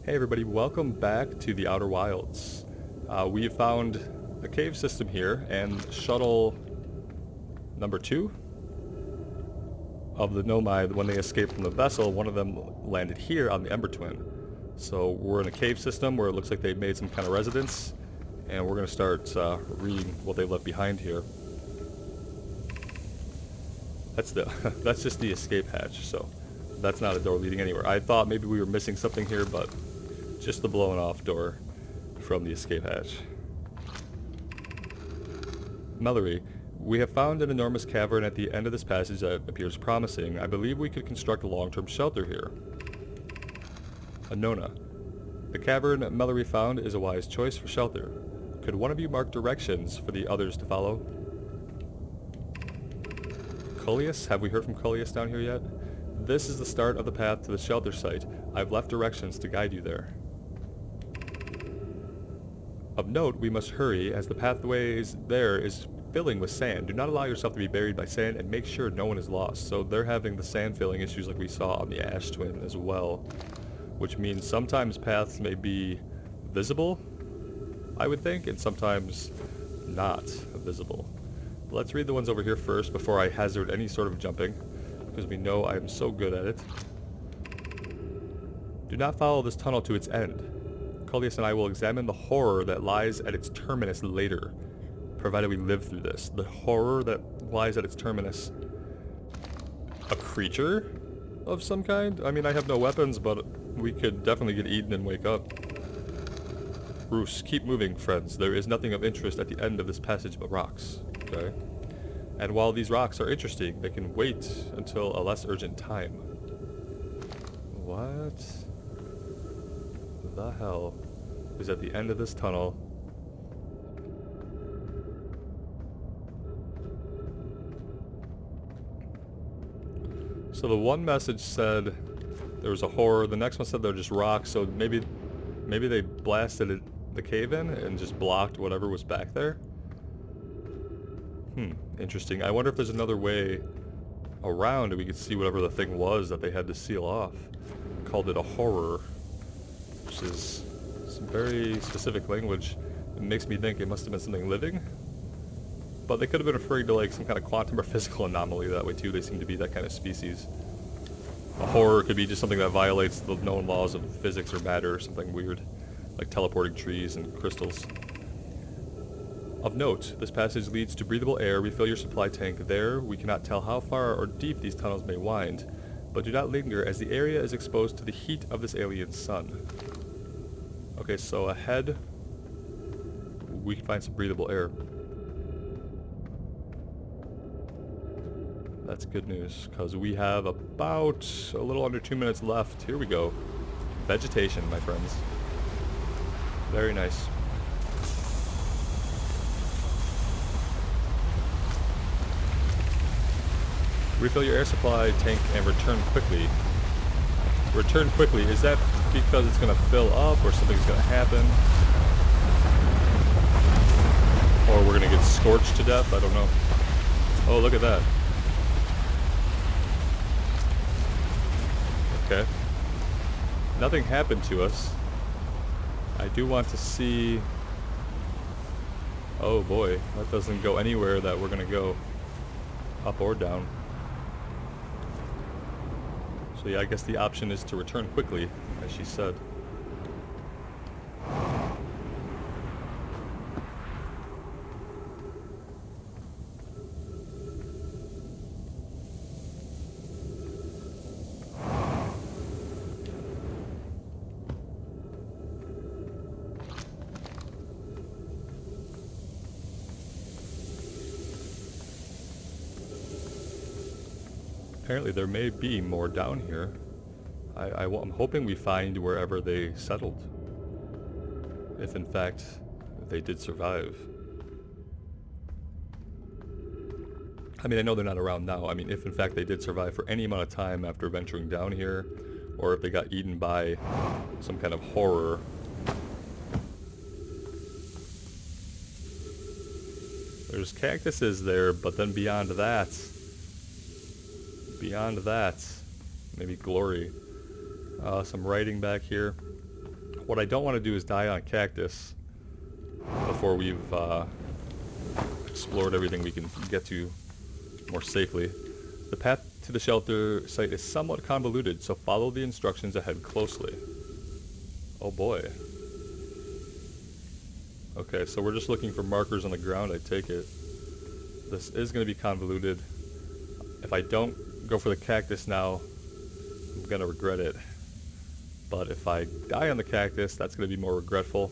Hey everybody, welcome back to the Outer Wilds. We have found a cave system here, and shuttle number 2 of the Nomad, when they escaped from the vessel, one of them landed here on the Embertwin. So we're in a cave system where it looks like they've made some kind of residence, and we're going to start reading what they left behind here. That's just the escape hatch, so that's not a door leading anywhere. I thought maybe we were missing something here, but just the blown off door from the escape hatch. Mallory, we have found an enormous cavern at the end of this passage that appears promising. I believe we could construct a long-term shelter here. Anona, the cavern Mallory found is a wise choice for shelter. Could one of you mark directions for the others to follow? Coleus, have we heard from Coleus down here yet? This is the start of the path to the shelter site. I've left directions to guide you there. Of note, we must hurry, as the pathway there is filling with sand. Do not allow yourself to be buried by sand, and make sure no one is lost. So they're having the sand filling issues like we saw on the Ash Twin as well, which means sometimes paths may be visible, I would think, and sometimes not visible. Let's read the ones over here first before I hazard any sort of jumping, because we know I am so good at it. Do not follow this tunnel to its end. Coleus and I will examine the horror that lies at its terminus later, provided we live through this. The horror that lies at its terminus. A creature of some kind? I mean, I have no weapons, but we could definitely get eaten and wake up. Bruce, keep moving, friends. There is nothing of interest at the end of this passage but rocks. Okay? And while these rocks are interesting, they can wait until a less urgent time. What the hell is at the end of this tunnel? So the one message said there was a horror, the next one said they're just rocks, so maybe they blasted the cave in and just blocked whatever was back there. Interesting. I wonder if there's another way around and we could see whatever the thing was that they had to seal off. Called it a horror, which is some very specific language. It makes me think it must have been something living. But they could have been referring to like some kind of quantum or physical anomaly that way too. They seem to be that kind of species. A horror could be just something that violates the known laws of physics or matter or something weird, like teleporting trees and crystals. Of note, this passage leads to breathable air. Refill your supply tank there. We cannot tell how far or deep these tunnels may wind, but do not linger as the area is exposed to the heat of this alien sun. Okay, so ahead we can find some breathable air. That's good news, because we have about a little under 2 minutes left. Here we go. Vegetation, my friends. Very nice. Refill your air supply tank and return quickly. Return quickly, is that because it's going to fill up or something's going to happen? Or we're going to get scorched to death? I don't know. Oh, look at that. Okay. Nothing happened to us. I do want to see... Oh boy, that doesn't go anywhere that we're going to go. Up or down. So yeah, I guess the option is to return quickly, as she said. Apparently there may be more down here. I'm hoping we find wherever they settled. If in fact they did survive. I mean, I know they're not around now. I mean, if in fact they did survive for any amount of time after venturing down here, or if they got eaten by some kind of horror. There's cactuses there, but then beyond that, maybe glory. Some writing back here. What I don't want to do is die on a cactus before we've explored everything we can get to more safely. The path to the shelter site is somewhat convoluted, so follow the instructions ahead closely. Oh boy. Okay, so we're just looking for markers on the ground, I take it. This is going to be convoluted. If I don't go for the cactus now, I'm going to regret it. But if I die on the cactus, that's going to be more regretful.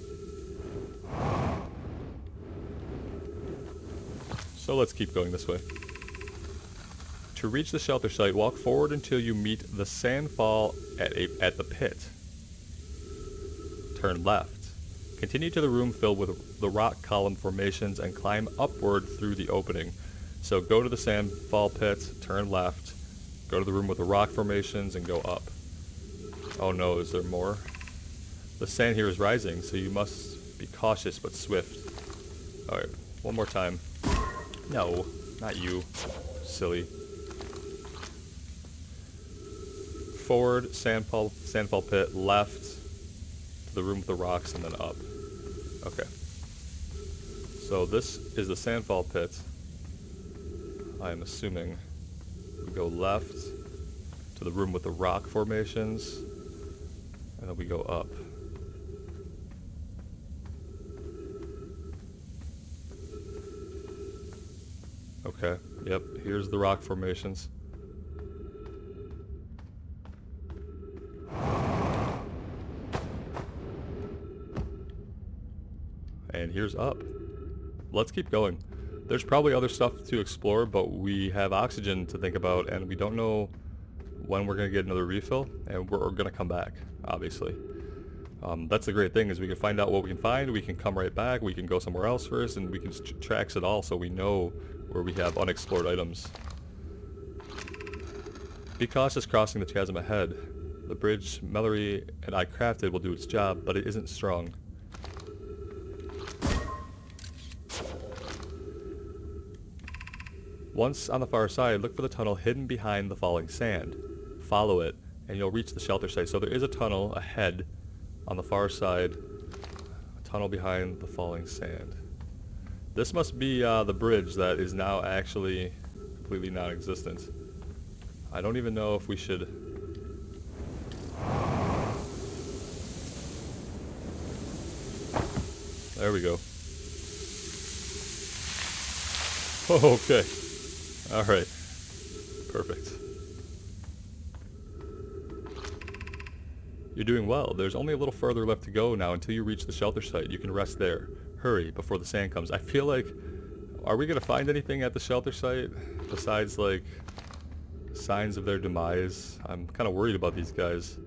So let's keep going this way. To reach the shelter site, walk forward until you meet the sandfall at the pit. Turn left. Continue to the room filled with the rock column formations and climb upward through the opening. So go to the sandfall pit, turn left, go to the room with the rock formations, and go up. Oh no, is there more? The sand here is rising, so you must be cautious but swift. Alright, one more time. No, not you. Silly. Forward, sandfall pit, left, to the room with the rocks, and then up. Okay. So this is the sandfall pit. I'm assuming we go left to the room with the rock formations, and then we go up. Okay, yep, here's the rock formations. And here's up. Let's keep going. There's probably other stuff to explore, but we have oxygen to think about, and we don't know when we're going to get another refill, and we're going to come back, obviously. That's the great thing, is we can find out what we can find, we can come right back, we can go somewhere else first, and we can track it all so we know where we have unexplored items. Be cautious crossing the chasm ahead. The bridge Mallory and I crafted will do its job, but it isn't strong. Once on the far side, look for the tunnel hidden behind the falling sand. Follow it, and you'll reach the shelter site. So there is a tunnel ahead on the far side, a tunnel behind the falling sand. This must be the bridge that is now actually completely non-existent. I don't even know if we should... There we go. Okay. Alright. Perfect. You're doing well. There's only a little further left to go now until you reach the shelter site. You can rest there. Hurry before the sand comes. I feel like... Are we going to find anything at the shelter site besides, like, signs of their demise? I'm kind of worried about these guys.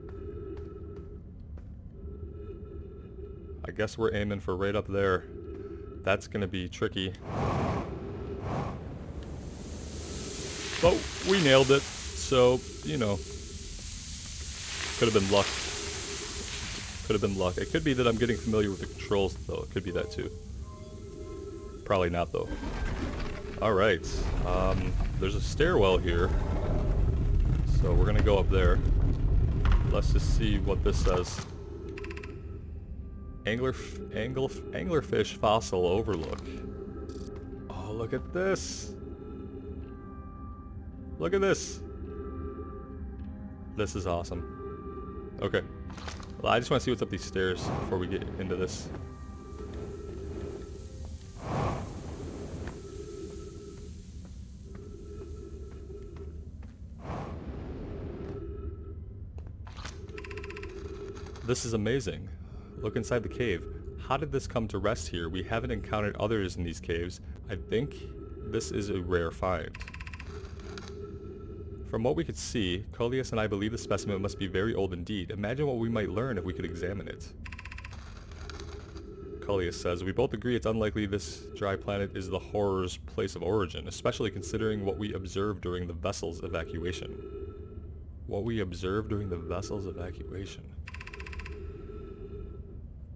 I guess we're aiming for right up there. That's going to be tricky. But we nailed it, so, you know, could have been luck. Could have been luck. It could be that I'm getting familiar with the controls, though. It could be that, too. Probably not, though. Alright, there's a stairwell here, so we're going to go up there. Let's just see what this says. Anglerfish fossil overlook. Oh, look at this! Look at this! This is awesome. Okay. Well, I just want to see what's up these stairs before we get into this. This is amazing. Look inside the cave. How did this come to rest here? We haven't encountered others in these caves. I think this is a rare find. From what we could see, Coleus and I believe the specimen must be very old indeed. Imagine what we might learn if we could examine it. Coleus says, we both agree it's unlikely this dry planet is the horror's place of origin, especially considering what we observed during the vessel's evacuation. What we observed during the vessel's evacuation.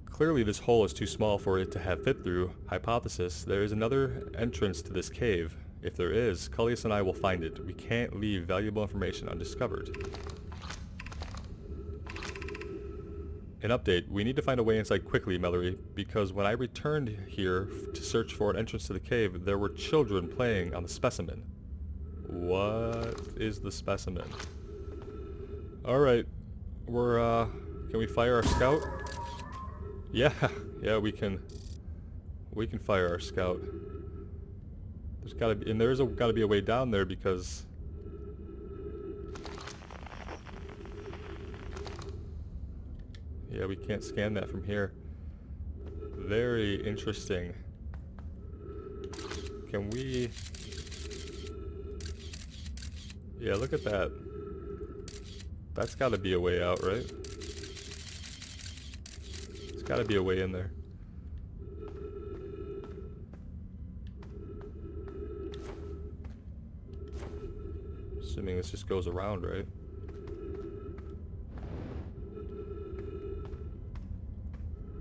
Clearly this hole is too small for it to have fit through. Hypothesis, there is another entrance to this cave. If there is, Coleus and I will find it. We can't leave valuable information undiscovered. An update. We need to find a way inside quickly, Mallory, because when I returned here to search for an entrance to the cave, there were children playing on the specimen. What is the specimen? Alright. Can we fire our scout? Yeah, yeah, we can fire our scout. There's gotta be, and there's gotta be a way down there because... Yeah, we can't scan that from here. Very interesting. Can we... Yeah, look at that. That's gotta be a way out, right? There's gotta be a way in there. Assuming this just goes around, right?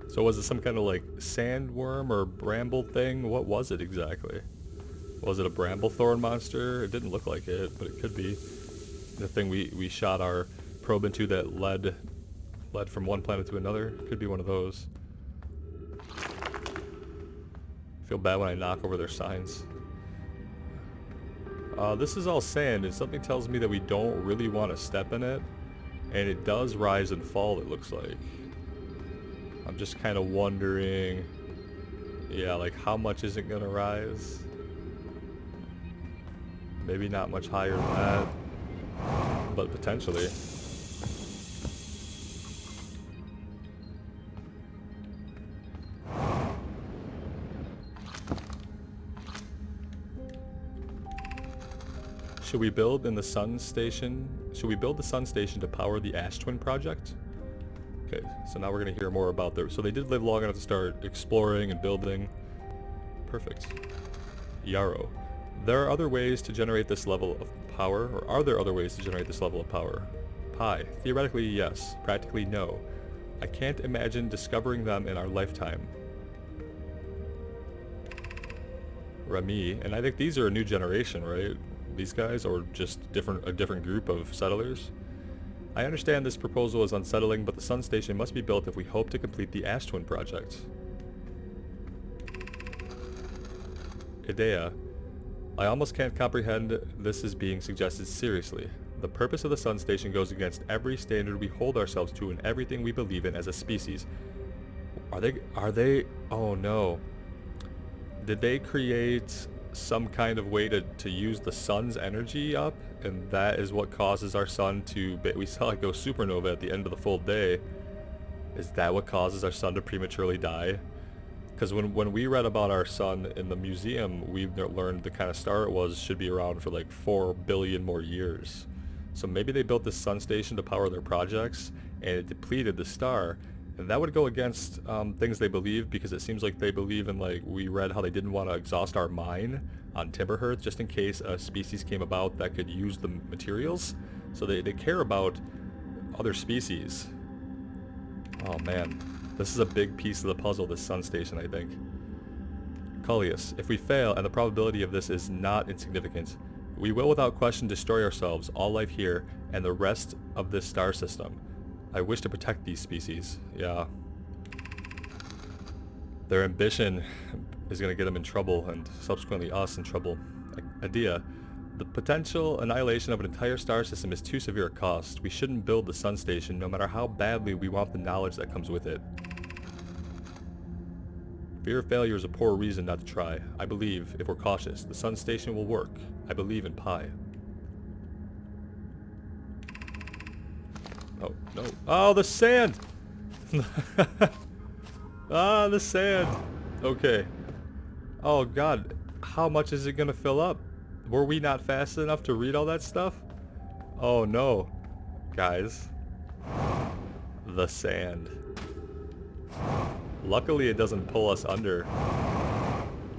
So was it some kind of like sandworm or bramble thing? What was it exactly? Was it a bramblethorn monster? It didn't look like it, but it could be. The thing we shot our probe into that led from one planet to another. Could be one of those. I feel bad when I knock over their signs. This is all sand, and something tells me that we don't really want to step in it. And it does rise and fall, it looks like. I'm just kind of wondering... Yeah, like how much is it gonna rise? Maybe not much higher than that. But potentially. Should we build in the sun station? Should we build the sun station to power the Embertwin project? Okay, so now we're going to hear more about their... So they did live long enough to start exploring and building. Perfect. Yarrow. There are other ways to generate this level of power, or are there other ways to generate this level of power? Pi. Theoretically, yes. Practically, no. I can't imagine discovering them in our lifetime. Rami. And I think these are a new generation, right? These guys, or just a different group of settlers? I understand this proposal is unsettling, but the sun station must be built if we hope to complete the Embertwin project. Idea. I almost can't comprehend this is being suggested seriously. The purpose of the sun station goes against every standard we hold ourselves to and everything we believe in as a species. Are they, oh no. Did they create some kind of way to use the sun's energy up, and that is what causes our sun to... We saw it go supernova at the end of the full day. Is that what causes our sun to prematurely die? Because when we read about our sun in the museum, we learned the kind of star it was should be around for like 4 billion more years. So maybe they built this sun station to power their projects, and it depleted the star. And that would go against things they believe, because it seems like they believe in, like, we read how they didn't want to exhaust our mine on Timberhearth just in case a species came about that could use the materials. So they care about other species. Oh man, this is a big piece of the puzzle, this sun station, I think. Cullius, if we fail, and the probability of this is not insignificant, we will without question destroy ourselves, all life here, and the rest of this star system. I wish to protect these species. Yeah. Their ambition is going to get them in trouble, and subsequently us in trouble. Idea. The potential annihilation of an entire star system is too severe a cost. We shouldn't build the sun station, no matter how badly we want the knowledge that comes with it. Fear of failure is a poor reason not to try. I believe, if we're cautious, the sun station will work. I believe in Pi. Oh, no. Oh, the sand! Ah, the sand! Okay. Oh, God. How much is it gonna fill up? Were we not fast enough to read all that stuff? Oh, no. Guys. The sand. Luckily, it doesn't pull us under.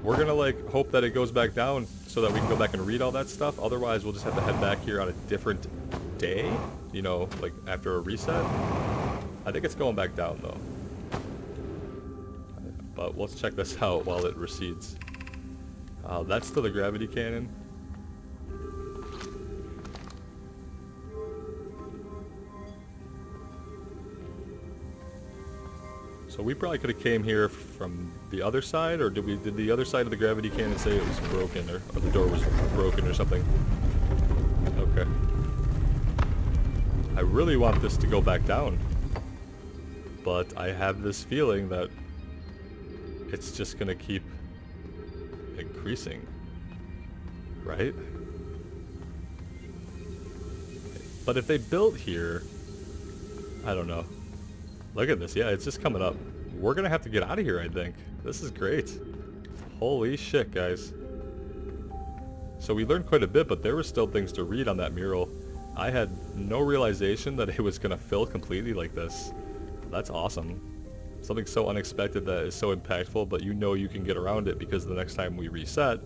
We're gonna, like, hope that it goes back down so that we can go back and read all that stuff. Otherwise, we'll just have to head back here on a different day. You know, like after a reset. I think it's going back down though. But let's check this out while it recedes. That's to the gravity cannon. So we probably could have came here from the other side, or did the other side of the gravity cannon say it was broken, or the door was broken or something? Okay. I really want this to go back down, but I have this feeling that it's just gonna keep increasing, right? But if they built here, I don't know. Look at this, yeah, it's just coming up. We're gonna have to get out of here, I think. This is great. Holy shit, guys. So we learned quite a bit, but there were still things to read on that mural. I had no realization that it was gonna fill completely like this. That's awesome. Something so unexpected that is so impactful, but you know you can get around it because the next time we reset,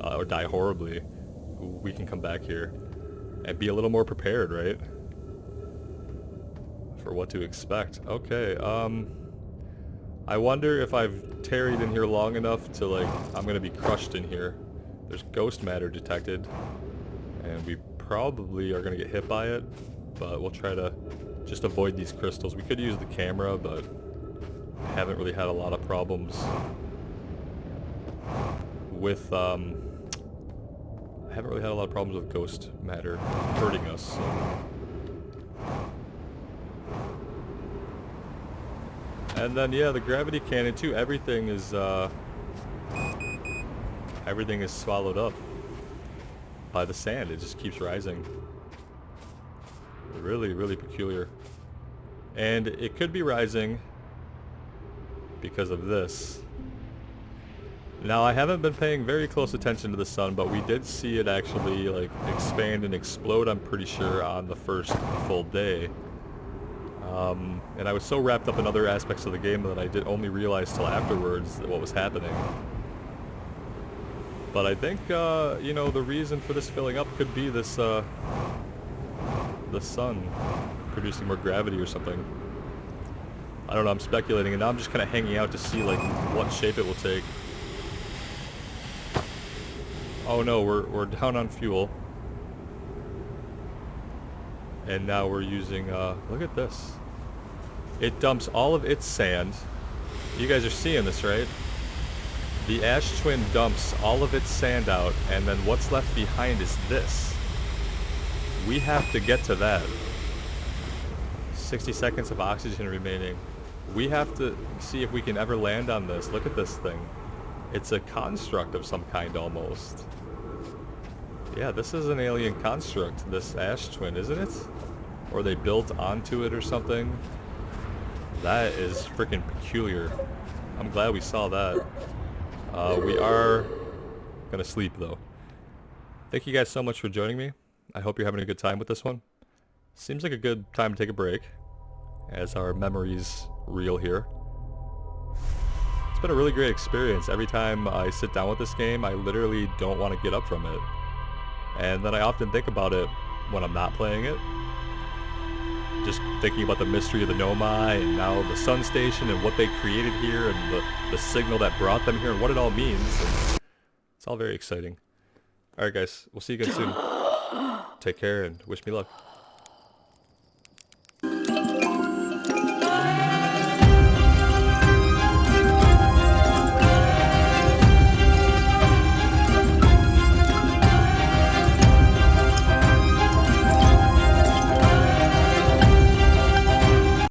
or die horribly, we can come back here and be a little more prepared, right? For what to expect. Okay, I wonder if I've tarried in here long enough to, like, I'm gonna be crushed in here. There's ghost matter detected, and we probably are gonna get hit by it, but we'll try to just avoid these crystals. We could use the camera, but I haven't really had a lot of problems with, I haven't really had a lot of problems with ghost matter hurting us, so. And then, yeah, the gravity cannon too, everything is swallowed up by the sand. It just keeps rising. Really, really peculiar. And it could be rising because of this. Now, I haven't been paying very close attention to the sun, but we did see it actually, like, expand and explode, I'm pretty sure, on the first full day. And I was so wrapped up in other aspects of the game that I did only realize till afterwards what was happening. But I think, you know, the reason for this filling up could be this, the sun producing more gravity or something. I don't know, I'm speculating, and now I'm just kind of hanging out to see, like, what shape it will take. Oh no, we're down on fuel. And now we're using, look at this. It dumps all of its sand. You guys are seeing this, right? The Ash Twin dumps all of its sand out, and then what's left behind is this. We have to get to that. 60 seconds of oxygen remaining. We have to see if we can ever land on this. Look at this thing. It's a construct of some kind, almost. Yeah, this is an alien construct, this Ash Twin, isn't it? Or they built onto it or something. That is freaking peculiar. I'm glad we saw that. We are gonna sleep, though. Thank you guys so much for joining me. I hope you're having a good time with this one. Seems like a good time to take a break, as our memories reel here. It's been a really great experience. Every time I sit down with this game, I literally don't want to get up from it. And then I often think about it when I'm not playing it. Just thinking about the mystery of the Nomai, and now the sun station, and what they created here, and the signal that brought them here, and what it all means. And it's all very exciting. Alright guys, we'll see you again soon. Take care and wish me luck.